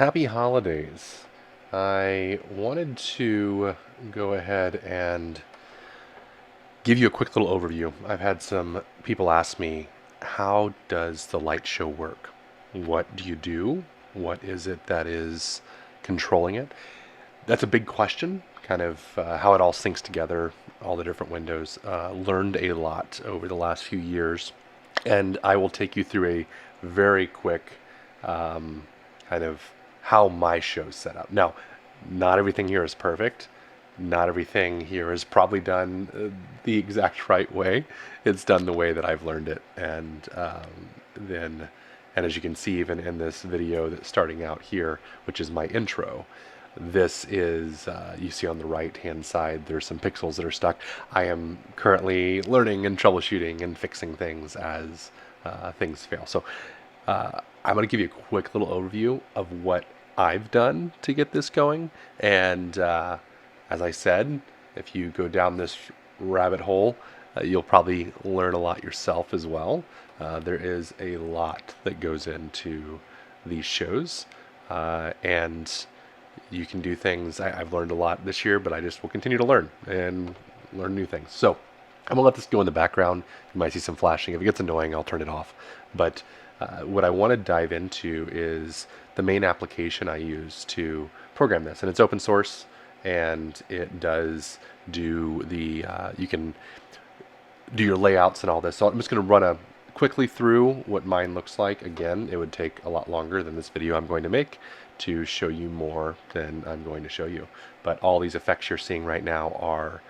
Happy holidays. I wanted to go ahead and give you a quick little overview. I've had some people ask me, how does the light show work? What do you do? What is it that is controlling it? That's a big question, kind of how it all syncs together, all the different windows. Learned a lot over the last few years, and I will take you through a very quick kind of how my show's set up. Now, not everything here is perfect. Not everything here is probably done the exact right way. It's done the way that I've learned it, and as you can see, even in this video that's starting out here, which is my intro, this is, you see on the right hand side, there's some pixels that are stuck. I am currently learning and troubleshooting and fixing things as things fail. So I'm going to give you a quick little overview of what I've done to get this going. And as I said, if you go down this rabbit hole, you'll probably learn a lot yourself as well. There is a lot that goes into these shows, and you can do things. I've learned a lot this year, but I just will continue to learn and learn new things. So I'm gonna let this go in the background. You might see some flashing. If it gets annoying, I'll turn it off. But what I want to dive into is the main application I use to program this, and it's open source, and it does do the you can do your layouts and all this. So I'm just going to run quickly through what mine looks like. Again, it would take a lot longer than this video I'm going to make to show you more than I'm going to show you. But all these effects you're seeing right now are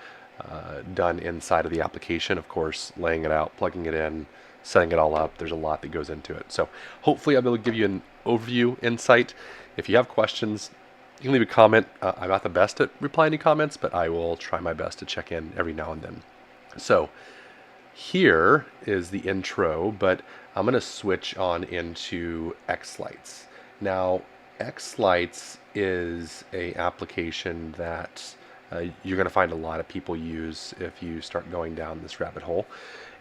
done inside of the application. Of course, laying it out, plugging it in, setting it all up. There's a lot that goes into it. So hopefully I'll be able to give you an overview, insight. If you have questions, you can leave a comment. I'm not the best at replying to comments, but I will try my best to check in every now and then. So here is the intro, but I'm going to switch on into X-Lights. Now, X-Lights is a application that you're going to find a lot of people use if you start going down this rabbit hole.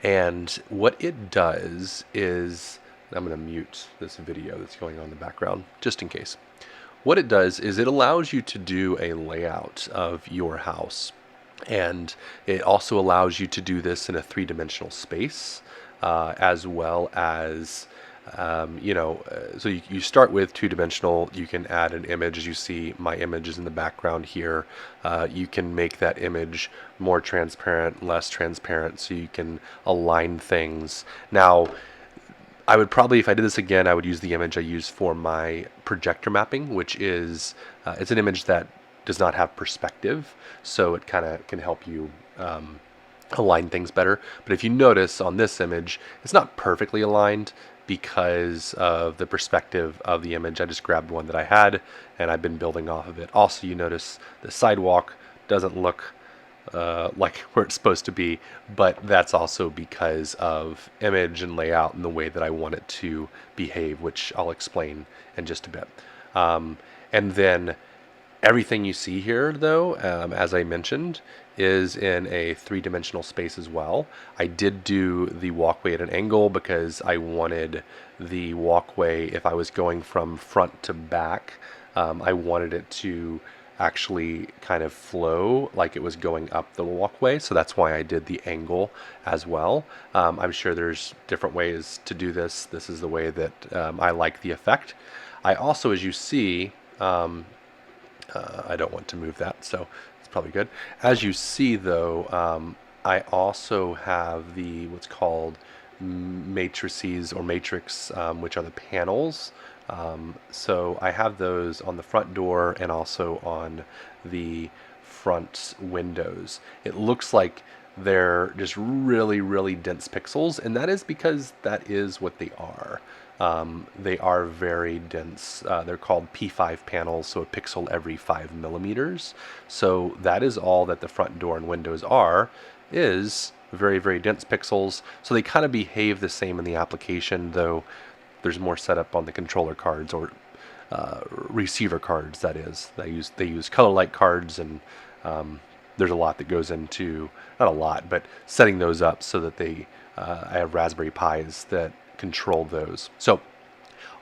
And what it does is, I'm going to mute this video that's going on in the background just in case. What it does is it allows you to do a layout of your house. And it also allows you to do this in a three-dimensional space, as well as, so you start with two-dimensional. You can add an image. As you see, my image is in the background here. You can make that image more transparent, less transparent, so you can align things. Now, I would probably, if I did this again, I would use the image I use for my projector mapping, which is, it's an image that does not have perspective, so it kind of can help you align things better. But if you notice on this image, it's not perfectly aligned because of the perspective of the image. I just grabbed one that I had, and I've been building off of it. Also, you notice the sidewalk doesn't look like where it's supposed to be, but that's also because of image and layout and the way that I want it to behave, which I'll explain in just a bit. And then everything you see here, though, as I mentioned, is in a three-dimensional space as well. I did do the walkway at an angle because I wanted the walkway, if I was going from front to back, I wanted it to actually kind of flow like it was going up the walkway. So that's why I did the angle as well. I'm sure there's different ways to do this. This is the way that I like the effect. I also, as you see, I don't want to move that, so it's probably good. As you see, though, I also have the what's called matrices or matrix, which are the panels. So I have those on the front door and also on the front windows. It looks like they're just really, really dense pixels, and that is because that is what they are. They are very dense. They're called P5 panels, so a pixel every 5 millimeters. So that is all that the front door and windows are, is very, very dense pixels. So they kind of behave the same in the application, though there's more setup on the controller cards or receiver cards, that is. They use color light cards, and there's a lot that goes into, not a lot, but setting those up so that I have Raspberry Pis that control those. So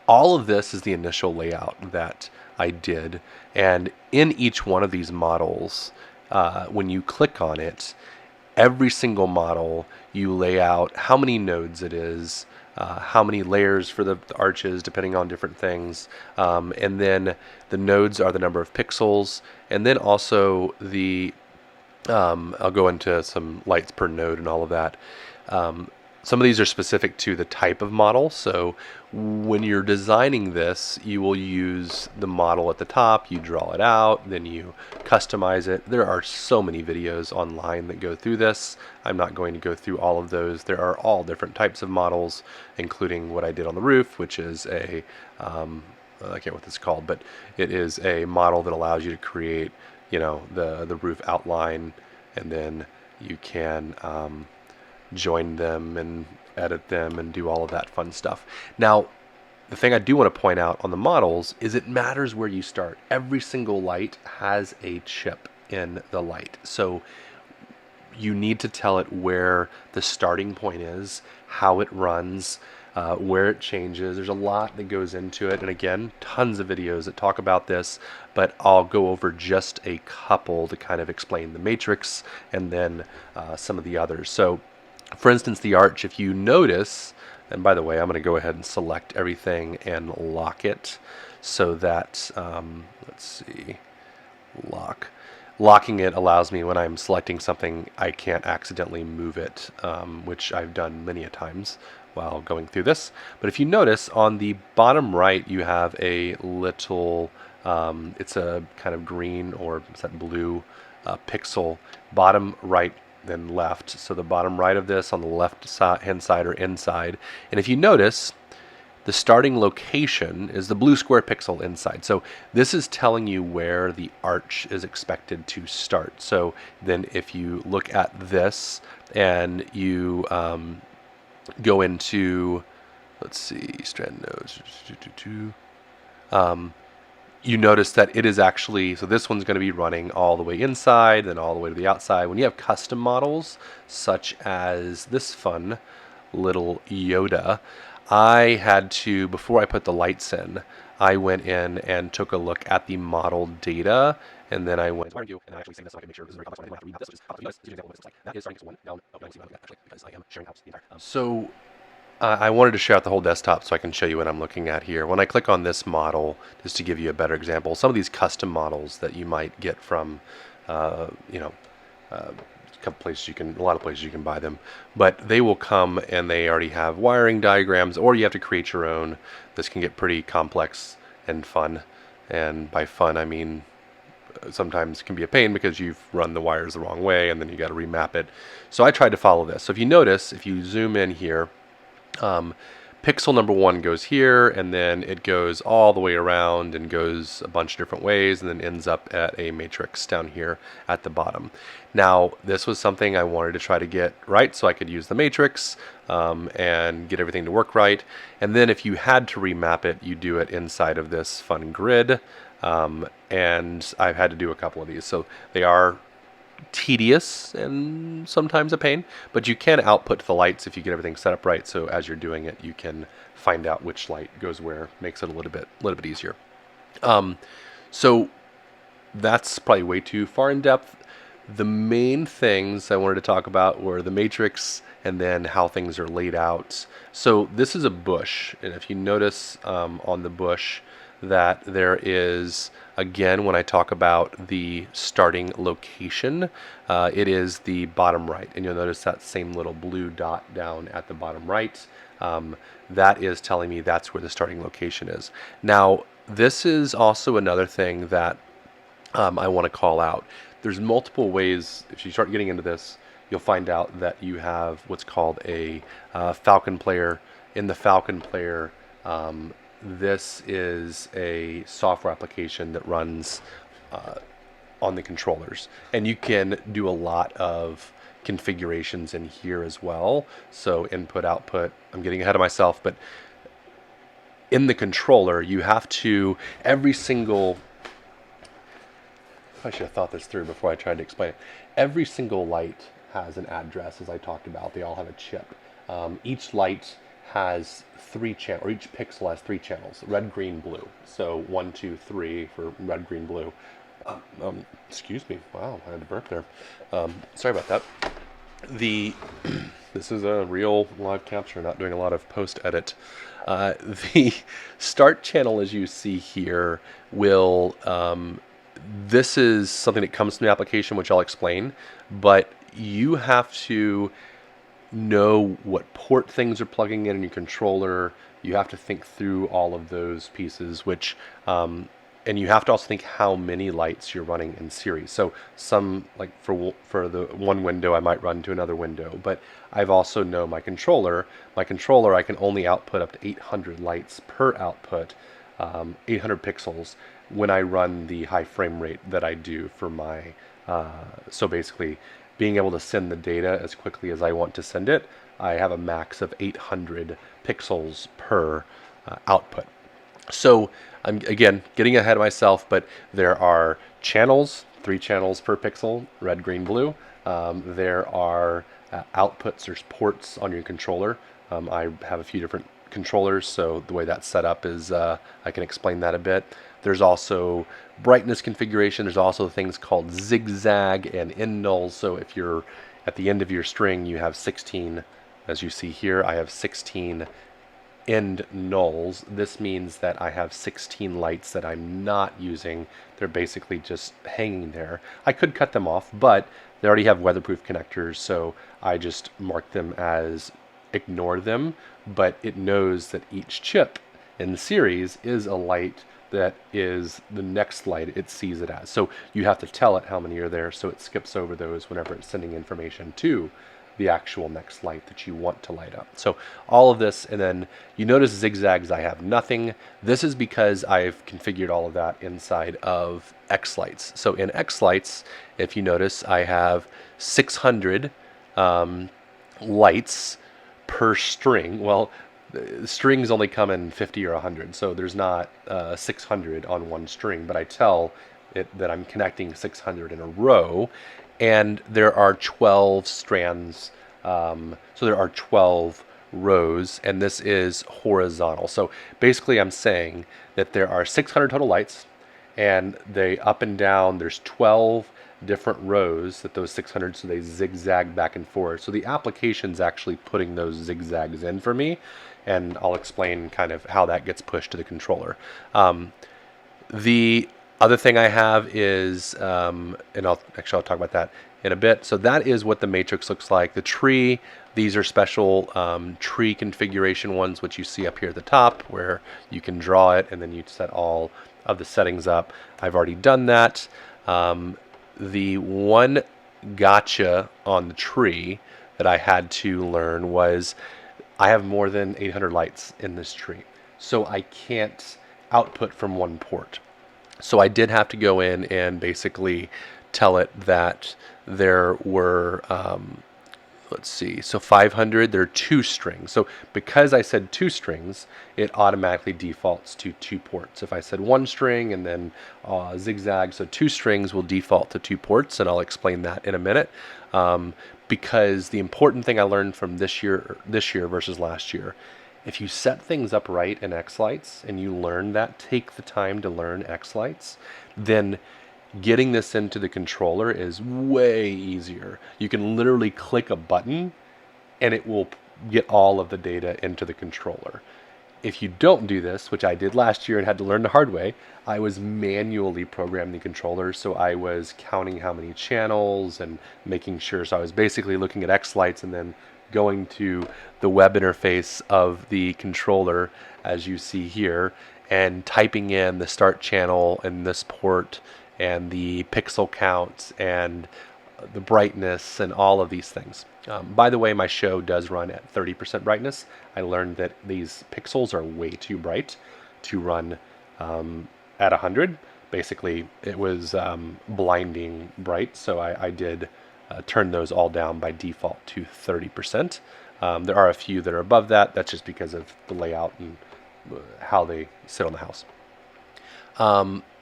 All of this is the initial layout that I did, and in each one of these models, when you click on it, every single model you lay out how many nodes it is, how many layers for the arches depending on different things, and then the nodes are the number of pixels, and then also the I'll go into some lights per node and all of that. Some of these are specific to the type of model. So when you're designing this, you will use the model at the top, you draw it out, then you customize it. There are so many videos online that go through this. I'm not going to go through all of those. There are all different types of models, including what I did on the roof, which is I can't what this is called, but it is a model that allows you to create, the roof outline, and then you can join them and edit them and do all of that fun stuff. Now, the thing I do want to point out on the models is it matters where you start. Every single light has a chip in the light. So you need to tell it where the starting point is, how it runs, where it changes. There's a lot that goes into it. And again, tons of videos that talk about this, but I'll go over just a couple to kind of explain the matrix and then some of the others. So for instance, the arch, if you notice, and by the way, I'm going to go ahead and select everything and lock it so that, let's see, locking it allows me, when I'm selecting something, I can't accidentally move it, which I've done many a times while going through this. But if you notice, on the bottom right, you have a little, it's a kind of green or is that blue pixel, bottom right then left. So the bottom right of this on the left hand side or inside. And if you notice, the starting location is the blue square pixel inside. So this is telling you where the arch is expected to start. So then if you look at this and you go into, let's see, strand nodes, you notice that it is actually, so this one's going to be running all the way inside, then all the way to the outside. When you have custom models, such as this fun little Yoda, I had to, before I put the lights in, I went in and took a look at the model data, and then I went and actually saying this so I can make sure this is very complex. I have to read this, which is an example of this. Like, that is starting pixel 1 down. Oh, no, see, actually, because I am sharing out the entire. So I wanted to share out the whole desktop so I can show you what I'm looking at here. When I click on this model, just to give you a better example, some of these custom models that you might get from, a couple places a lot of places you can buy them, but they will come and they already have wiring diagrams, or you have to create your own. This can get pretty complex and fun, and by fun I mean sometimes it can be a pain because you've run the wires the wrong way and then you got to remap it. So I tried to follow this. So if you notice, if you zoom in here, pixel number 1 goes here, and then it goes all the way around and goes a bunch of different ways, and then ends up at a matrix down here at the bottom. Now, this was something I wanted to try to get right so I could use the matrix and get everything to work right. And then if you had to remap it, you do it inside of this fun grid. And I've had to do a couple of these. So they are tedious and sometimes a pain, but you can output the lights if you get everything set up right. So as you're doing it, you can find out which light goes where. Makes it a little bit easier. So that's probably way too far in depth. The main things I wanted to talk about were the matrix and then how things are laid out. So this is a bush, and if you notice on the bush that there is, again, when I talk about the starting location, it is the bottom right, and you'll notice that same little blue dot down at the bottom right. That is telling me that's where the starting location is. Now, this is also another thing that I want to call out. There's multiple ways. If you start getting into this, you'll find out that you have what's called a Falcon player. In the Falcon player, this is a software application that runs on the controllers, and you can do a lot of configurations in here as well. So input, output, I'm getting ahead of myself, but in the controller you have to, every single, I should have thought this through before I tried to explain it. Every single light has an address, as I talked about. They all have a chip. Each light has three channels, or each pixel has three channels: red, green, blue. So 1, 2, 3 for red, green, blue. Excuse me. Wow, I had to burp there. Sorry about that. The This is a real live capture, not doing a lot of post edit. The start channel, as you see here, will this is something that comes from the application, which I'll explain, but you have to know what port things are plugging in your controller. You have to think through all of those pieces, which and you have to also think how many lights you're running in series. So some, like for the one window, I might run to another window, but I've also know my controller. My controller, I can only output up to 800 lights per output, 800 pixels when I run the high frame rate that I do for my, so basically being able to send the data as quickly as I want to send it, I have a max of 800 pixels per output. So I'm, again, getting ahead of myself, but there are channels, 3 channels per pixel, red, green, blue. There are outputs, there's ports on your controller. I have a few different controllers, so the way that's set up is I can explain that a bit. There's also brightness configuration. There's also things called zigzag and end nulls. So if you're at the end of your string, you have 16, as you see here, I have 16 end nulls. This means that I have 16 lights that I'm not using. They're basically just hanging there. I could cut them off, but they already have weatherproof connectors, so I just mark them as ignore them, but it knows that each chip in the series is a light that is the next light it sees it as. So you have to tell it how many are there, so it skips over those whenever it's sending information to the actual next light that you want to light up. So all of this, and then you notice zigzags, I have nothing. This is because I've configured all of that inside of X lights. So in X lights, if you notice, I have 600 lights per string. Well, strings only come in 50 or 100, so there's not 600 on one string, but I tell it that I'm connecting 600 in a row, and there are 12 strands, so there are 12 rows, and this is horizontal. So basically I'm saying that there are 600 total lights, and they up and down, there's 12 different rows that those 600, so they zigzag back and forth. So the application's actually putting those zigzags in for me, and I'll explain kind of how that gets pushed to the controller. The other thing I have is, and I'll talk about that in a bit. So that is what the matrix looks like. The tree, these are special tree configuration ones, which you see up here at the top, where you can draw it and then you set all of the settings up. I've already done that. The one gotcha on the tree that I had to learn was I have more than 800 lights in this tree, so I can't output from one port. So I did have to go in and basically tell it that there were, let's see, so 500, there are 2 strings. So because I said 2 strings, it automatically defaults to 2 ports. If I said 1 string and then zigzag, so 2 strings will default to 2 ports, and I'll explain that in a minute. Because the important thing I learned from this year versus last year, if you set things up right in X-Lights and you learn that, take the time to learn X-Lights, then getting this into the controller is way easier. You can literally click a button and it will get all of the data into the controller. If you don't do this, which I did last year and had to learn the hard way, I was manually programming the controller, so I was counting how many channels and making sure. So I was basically looking at X-Lights and then going to the web interface of the controller, as you see here, and typing in the start channel and this port and the pixel count and the brightness and all of these things. By the way, my show does run at 30% brightness. I learned that these pixels are way too bright to run at 100. Basically, it was blinding bright, so I did turn those all down by default to 30%. There are a few that are above that. That's just because of the layout and how they sit on the house.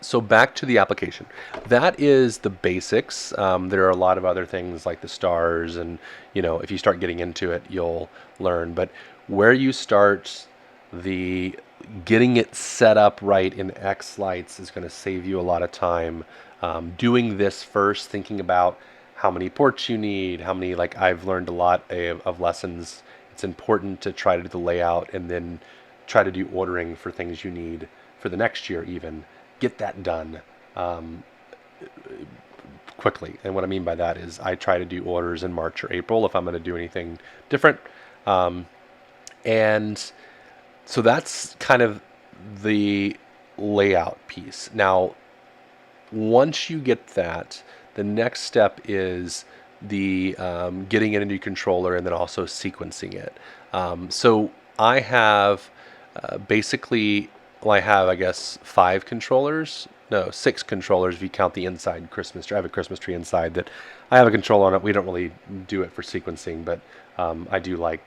So back to the application. That is the basics. There are a lot of other things like the stars, and if you start getting into it, you'll learn. But where you start, the getting it set up right in X lights is going to save you a lot of time. Doing this first, thinking about how many ports you need, how many, like I've learned a lot of lessons. It's important to try to do the layout and then try to do ordering for things you need for the next year even. Get that done quickly. And what I mean by that is I try to do orders in March or April if I'm going to do anything different. And so that's kind of the layout piece. Now, once you get that, the next step is the getting it into your controller and then also sequencing it. So I have basically, well, I have, I guess, 5 controllers. No, 6 controllers if you count the inside Christmas tree. I have a Christmas tree inside that I have a controller on it. We don't really do it for sequencing, but I do like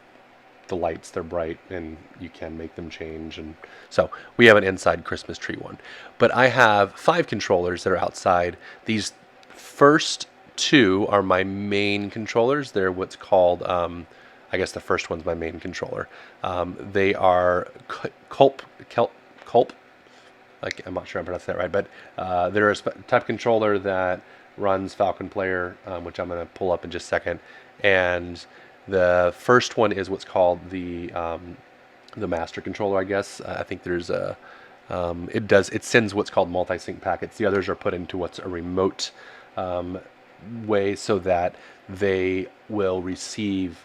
the lights. They're bright and you can make them change. And so we have an inside Christmas tree one. But I have 5 controllers that are outside. These first 2 are my main controllers. They're what's called, I guess the first one's my main controller. They are Culp. Like, I'm not sure I'm pronouncing that right, but they're a type of controller that runs Falcon Player, which I'm going to pull up in just a second. And the first one is what's called the master controller, I guess. I think there's a it sends what's called multi-sync packets. The others are put into what's a remote way so that they will receive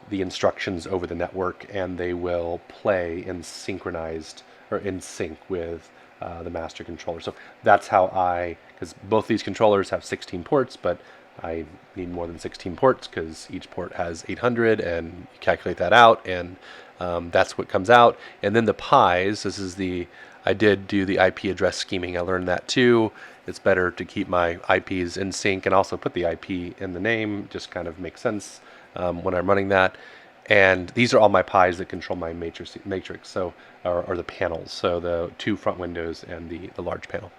the instructions over the network and they will play in synchronized or in sync with the master controller. So that's how because both these controllers have 16 ports, but I need more than 16 ports because each port has 800, and you calculate that out, and that's what comes out. And then the pies, I did do the IP address scheming. I learned that too. It's better to keep my IPs in sync and also put the IP in the name. Just kind of makes sense when I'm running that. And these are all my pies that control my matrix, so or the panels. So the 2 front windows and the large panel.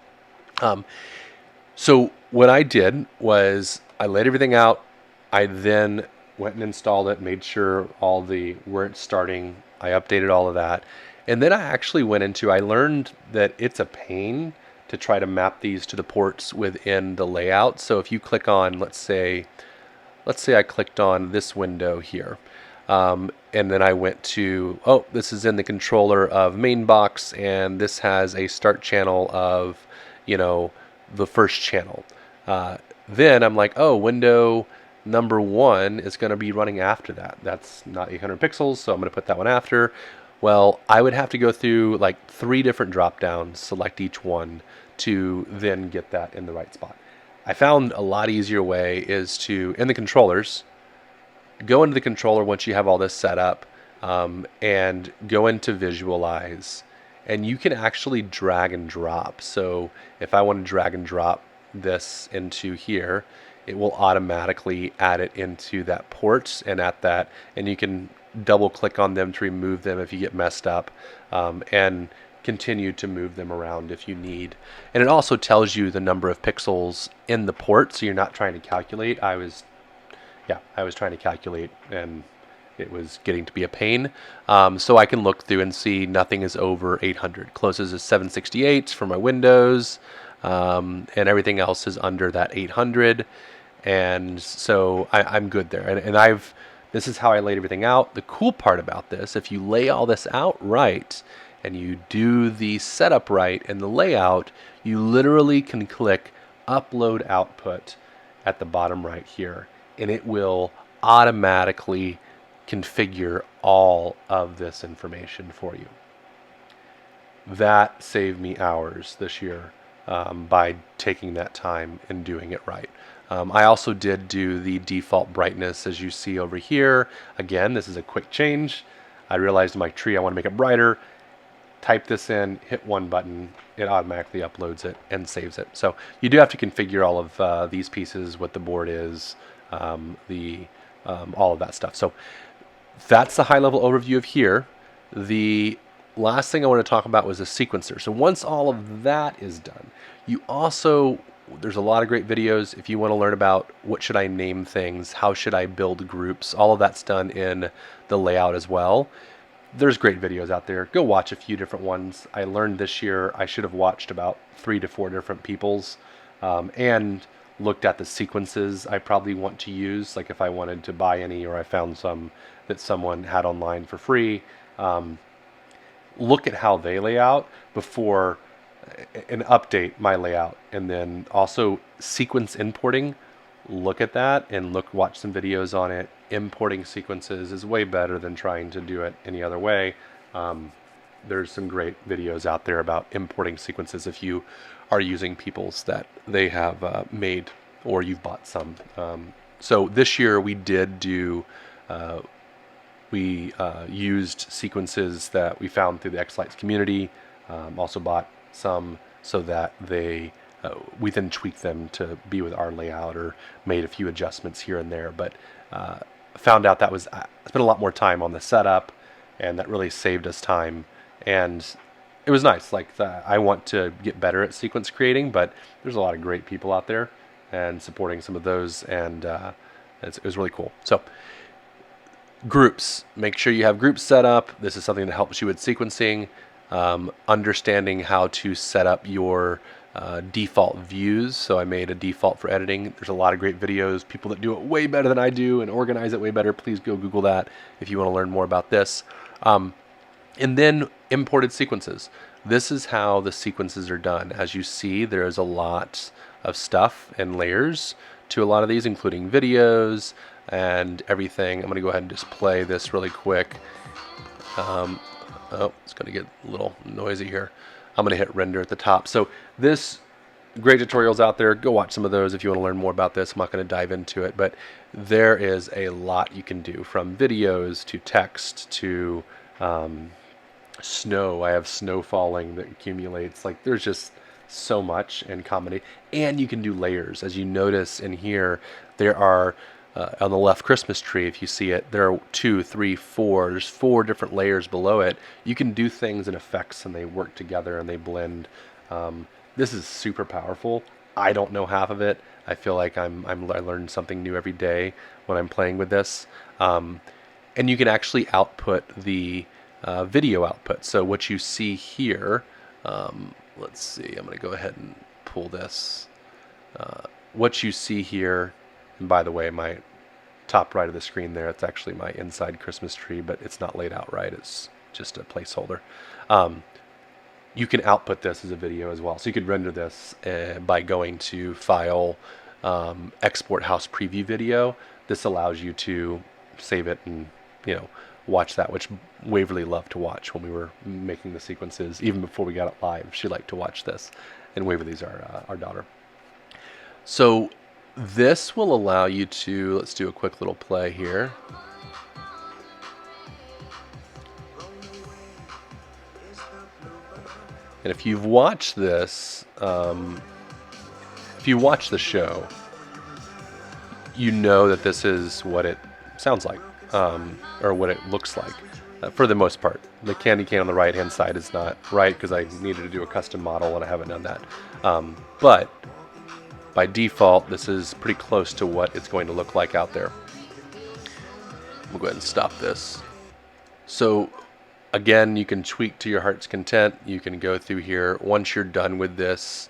So what I did was I laid everything out. I then went and installed it, made sure where it's starting. I updated all of that. And then I actually I learned that it's a pain to try to map these to the ports within the layout. So if you click on, let's say I clicked on this window here. And then I went to, this is in the controller of main box, and this has a start channel of, the first channel. Then I'm like, window number 1 is going to be running after that. That's not 800 pixels, so I'm going to put that one after. Well, I would have to go through like 3 different drop downs, select each one to then get that in the right spot. I found a lot easier way is to, in the controllers, go into the controller once you have all this set up, and go into visualize, and you can actually drag and drop. So if I want to drag and drop this into here, it will automatically add it into that port and and you can double click on them to remove them if you get messed up, and continue to move them around if you need. And it also tells you the number of pixels in the port, so you're not trying to calculate. I was trying to calculate, and it was getting to be a pain. So I can look through and see nothing is over 800. Closest is 768 for my Windows, and everything else is under that 800. And so I'm good there. And this is how I laid everything out. The cool part about this, if you lay all this out right and you do the setup right and the layout, you literally can click upload output at the bottom right here, and it will automatically configure all of this information for you. That saved me hours this year by taking that time and doing it right. I also did do the default brightness, as you see over here. Again, this is a quick change. I realized in my tree I want to make it brighter. Type this in, hit one button, it automatically uploads it and saves it. So you do have to configure all of these pieces, what the board is, all of that stuff. So that's the high-level overview of here. The last thing I want to talk about was a sequencer. So once all of that is done, there's a lot of great videos if you want to learn about what should I name things, how should I build groups. All of that's done in the layout as well. there's great videos out there. Go watch a few different ones. I learned this year I should have watched about 3 to 4 different people's, and looked at the sequences I probably want to use, like if I wanted to buy any or I found some that someone had online for free. Look at how they lay out before and update my layout, and then also sequence importing. Look at that and watch some videos on it. Importing sequences is way better than trying to do it any other way. There's some great videos out there about importing sequences if you are using people's that they have made or you've bought some. So this year we did do we used sequences that we found through the X-Lights community. Also bought some so that we then tweaked them to be with our layout or made a few adjustments here and there. But found out that was spent a lot more time on the setup, and that really saved us time. And it was nice. Like I want to get better at sequence creating, but there's a lot of great people out there and supporting some of those, and it was really cool. So groups, make sure you have groups set up. This is something that helps you with sequencing. Understanding how to set up your default views. So I made a default for editing. There's a lot of great videos, people that do it way better than I do and organize it way better. Please go Google that if you want to learn more about this. And then imported sequences. This is how the sequences are done. As you see, there's a lot of stuff and layers to a lot of these, including videos and everything. I'm going to go ahead and just play this really quick. Oh, it's going to get a little noisy here. I'm going to hit render at the top. So this, great tutorials out there. Go watch some of those if you want to learn more about this. I'm not going to dive into it, but there is a lot you can do, from videos to text to snow. I have snow falling that accumulates. Like, there's just so much in comedy. And you can do layers. As you notice in here, there are on the left Christmas tree, if you see it, there are 2, 3, 4. There's 4 different layers below it. You can do things and effects, and they work together and they blend. This is super powerful. I don't know half of it. I feel like I learn something new every day when I'm playing with this. And you can actually output the video output. So what you see here, let's see. I'm going to go ahead and pull this. What you see here. And by the way, my top right of the screen there, it's actually my inside Christmas tree, but it's not laid out right. It's just a placeholder. You can output this as a video as well. So you could render this by going to File, Export House Preview Video. This allows you to save it and, watch that, which Waverly loved to watch when we were making the sequences. Even before we got it live, she liked to watch this. And Waverly's our daughter. So this will allow you to, let's do a quick little play here. And if you've watched this, if you watch the show, you know that this is what it sounds like, or what it looks like, for the most part. The candy cane on the right-hand side is not right because I needed to do a custom model and I haven't done that. But by default, this is pretty close to what it's going to look like out there. We'll go ahead and stop this. So again, you can tweak to your heart's content. You can go through here. Once you're done with this,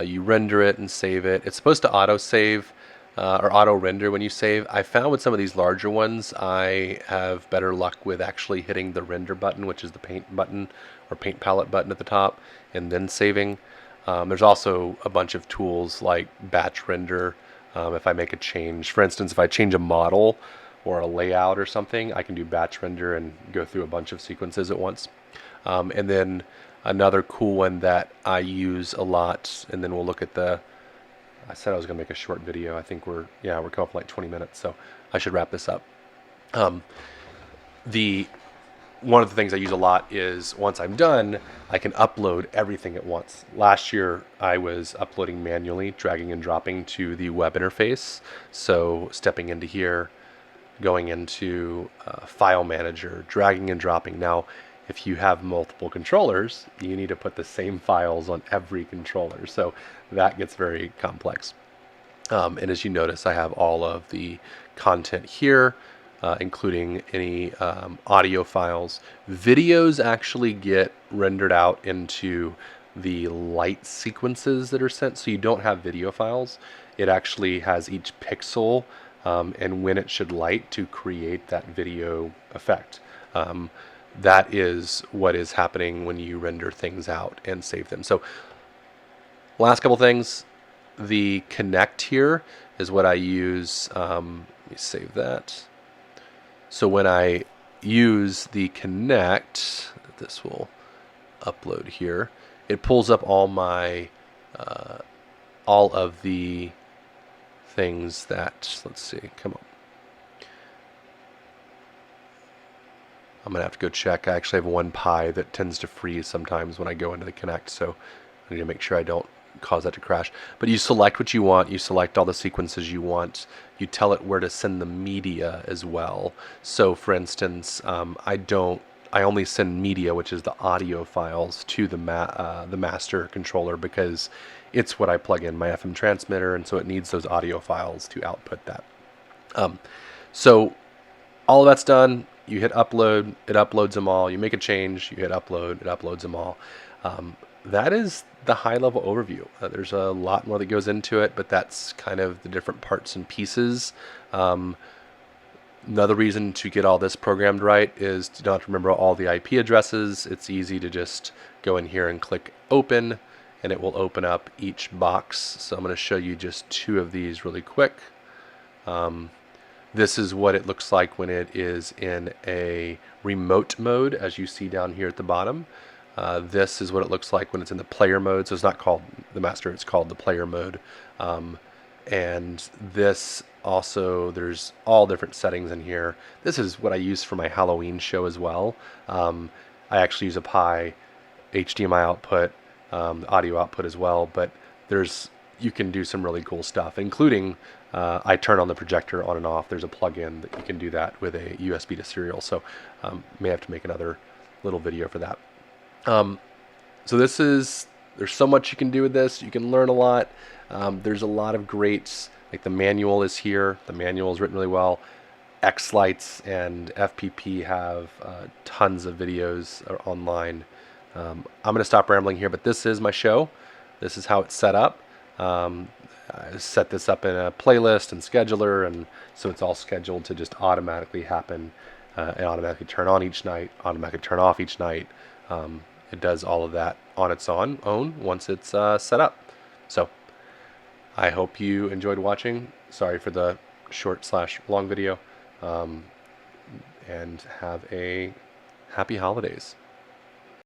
you render it and save it. It's supposed to auto-save or auto-render when you save. I found with some of these larger ones, I have better luck with actually hitting the render button, which is the paint button or paint palette button at the top, and then saving. There's also a bunch of tools like batch render. If I make a change, for instance, if I change a model or a layout or something, I can do batch render and go through a bunch of sequences at once. And then another cool one that I use a lot, and then we'll look at I said I was going to make a short video. I think we're coming up like 20 minutes, so I should wrap this up. One of the things I use a lot is once I'm done, I can upload everything at once. Last year, I was uploading manually, dragging and dropping to the web interface. So stepping into here, going into File Manager, dragging and dropping. Now, if you have multiple controllers, you need to put the same files on every controller. So that gets very complex. And as you notice, I have all of the content here. including any audio files. Videos actually get rendered out into the light sequences that are sent, so you don't have video files. It actually has each pixel and when it should light to create that video effect. That is what is happening when you render things out and save them. So last couple things, the connect here is what I use. Let me save that. So when I use the connect, this will upload here. It pulls up all my, all of the things that, let's see, come on. I'm gonna have to go check. I actually have one Pi that tends to freeze sometimes when I go into the connect, so I need to make sure I don't cause that to crash. But you select what you want, you select all the sequences you want, you tell it where to send the media as well. So for instance, I only send media, which is the audio files, to the master controller because it's what I plug in my FM transmitter, and so it needs those audio files to output that. So all of that's done. You hit upload, it uploads them all. You make a change, you hit upload, it uploads them all. That is the high-level overview. There's a lot more that goes into it, but that's kind of the different parts and pieces. Another reason to get all this programmed right is to not remember all the IP addresses. It's easy to just go in here and click open, and it will open up each box. So I'm going to show you just 2 of these really quick. This is what it looks like when it is in a remote mode, as you see down here at the bottom. This is what it looks like when it's in the player mode. So it's not called the master, it's called the player mode. And this also, there's all different settings in here. This is what I use for my Halloween show as well. I actually use a Pi HDMI output, audio output as well, but you can do some really cool stuff, including I turn on the projector on and off. There's a plug-in that you can do that with a USB to serial, so may have to make another little video for that. So there's so much you can do with this. You can learn a lot. There's a lot of greats, like the manual is here. The manual is written really well. X-Lights and FPP have tons of videos online. I'm going to stop rambling here, but this is my show. This is how it's set up. I set this up in a playlist and scheduler, and so it's all scheduled to just automatically happen and automatically turn on each night, automatically turn off each night. It does all of that on its own once it's set up. So I hope you enjoyed watching. Sorry for the short/long video, and have a happy holidays.